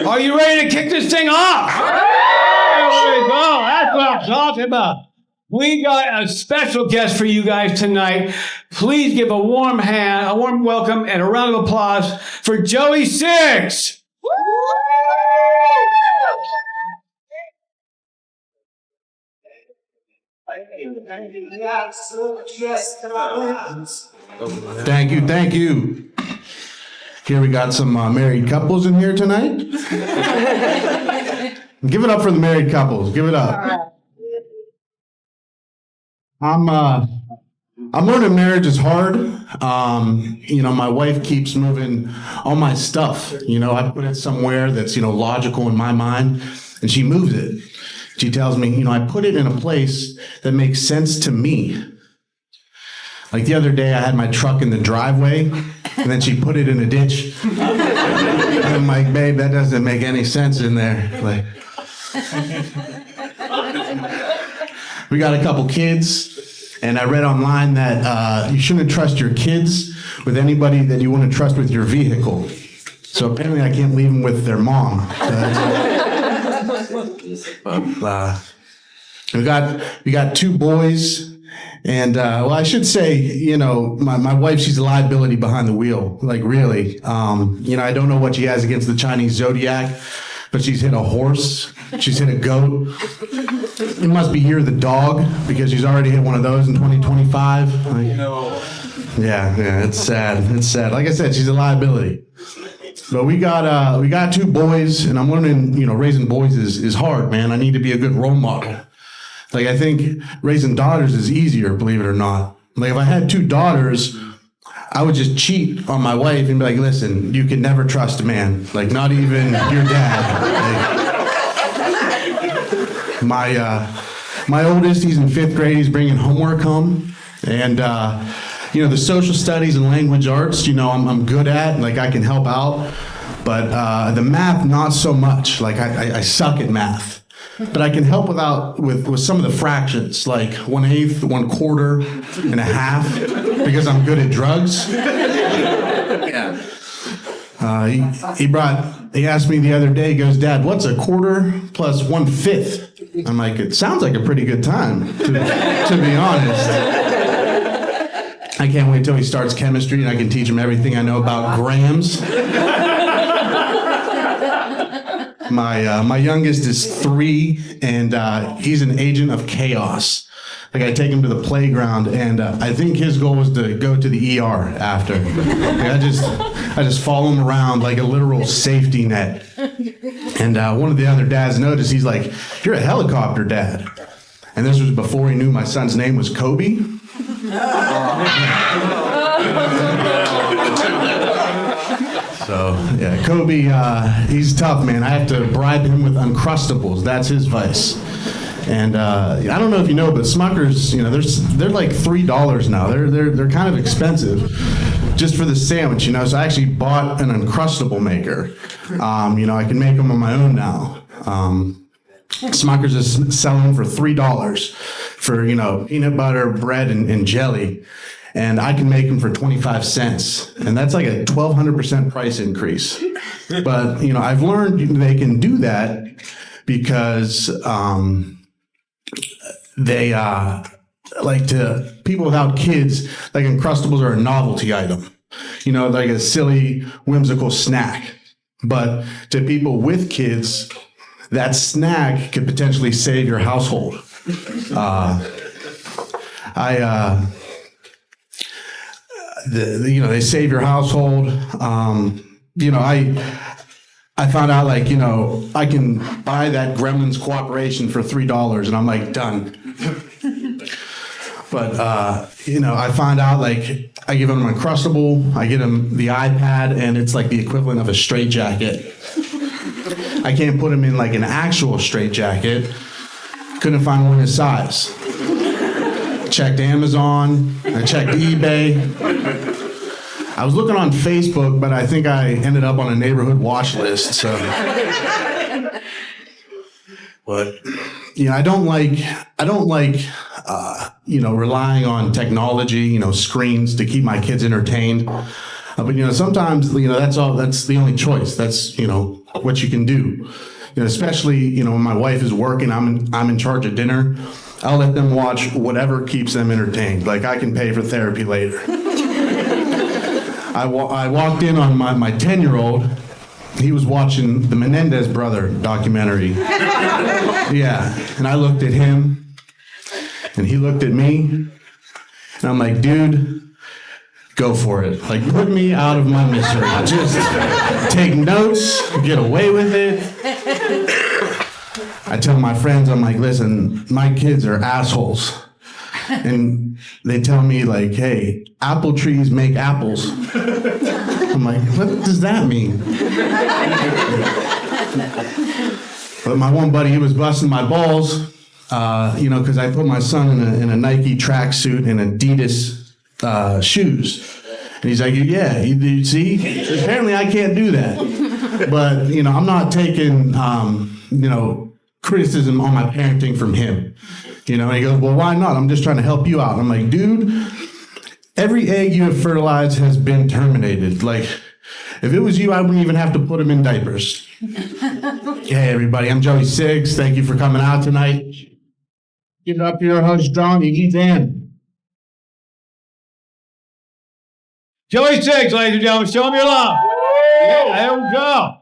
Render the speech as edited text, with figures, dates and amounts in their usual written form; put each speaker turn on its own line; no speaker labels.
Are you ready to kick this thing off? There we go. That's what I'm talking about. We got a special guest for you guys tonight. Please give a warm welcome, and a round of applause for Joey Six.
Thank you. Here we got some married couples in here tonight. Give it up for the married couples. Give it up. I'm learning marriage is hard. My wife keeps moving all my stuff. I put it somewhere that's, logical in my mind, and she moves it. She tells me, I put it in a place that makes sense to me. Like the other day, I had my truck in the driveway, and then she put it in a ditch. I'm like, babe, that doesn't make any sense in there. Like, we got a couple kids, and I read online that you shouldn't trust your kids with anybody that you want to trust with your vehicle. So apparently I can't leave them with their mom. We got two boys, and I should say, my wife, she's a liability behind the wheel, like really. I don't know what she has against the Chinese zodiac, but she's hit a horse, she's hit a goat. It must be Year of the Dog, because she's already hit one of those in 2025. Yeah, it's sad. It's sad. Like I said, she's a liability. But we got two boys, and I'm learning, raising boys is hard, man. I need to be a good role model. Like, I think raising daughters is easier, believe it or not. Like, if I had two daughters, I would just cheat on my wife and be like, listen, you can never trust a man. Like, not even your dad. Like, my oldest, he's in 5th grade. He's bringing homework home. And, the social studies and language arts, I'm good at. Like, I can help out. But the math, not so much. Like, I suck at math. But I can help with some of the fractions, like 1/8, 1/4, and a half, because I'm good at drugs. Yeah. He asked me the other day, he goes, Dad, what's 1/4 plus 1/5? I'm like, it sounds like a pretty good time, to be honest. I can't wait till he starts chemistry and I can teach him everything I know about grams. My youngest is 3, and he's an agent of chaos. Like, I take him to the playground, and I think his goal is to go to the ER after. Like, I just follow him around like a literal safety net. And one of the other dads noticed, he's like, you're a helicopter dad. And this was before he knew my son's name was Kobe. So, yeah, Kobe, he's tough, man. I have to bribe him with Uncrustables. That's his vice. And I don't know if you know, but Smuckers, they're like $3 now. They're kind of expensive just for the sandwich, So I actually bought an Uncrustable maker. I can make them on my own now. Smuckers is selling for $3 for, peanut butter, bread, and jelly. And I can make them for 25 cents. And that's like a 1,200% price increase. But, I've learned they can do that because they, like, to people without kids, like, Uncrustables are a novelty item. Like a silly, whimsical snack. But to people with kids, that snack could potentially save your household. They save your household. I found out, like, I can buy that Gremlins Cooperation for $3, and I'm like, done. But, I find out, like, I give them an Uncrustable, I get them the iPad, and it's like the equivalent of a straitjacket. I can't put them in, like, an actual straitjacket. Couldn't find one his size. Checked Amazon, I checked eBay. I was looking on Facebook, but I think I ended up on a neighborhood watch list, so. But, I don't like, relying on technology, screens to keep my kids entertained. But, sometimes, that's the only choice. That's, what you can do. Especially, when my wife is working, I'm in charge of dinner. I'll let them watch whatever keeps them entertained. Like, I can pay for therapy later. I walked in on my 10-year-old. He was watching the Menendez brother documentary. Yeah, and I looked at him, and he looked at me, and I'm like, dude, go for it. Like, put me out of my misery. Just take notes, get away with it. I tell my friends, I'm like, listen, my kids are assholes. And they tell me, like, hey, apple trees make apples. I'm like, what does that mean? But my one buddy, he was busting my balls, because I put my son in a Nike tracksuit and Adidas shoes. And he's like, yeah, you see? Apparently I can't do that. But, I'm not taking, criticism on my parenting from him. And he goes, well, why not? I'm just trying to help you out. I'm like, dude, every egg you have fertilized has been terminated. Like, if it was you, I wouldn't even have to put them in diapers. Hey, everybody, I'm Joey Siggs. Thank you for coming out tonight. Give it up to your host, John Iggy Dan.
Joey Siggs, ladies and gentlemen, show him your love. Yeah, there we go.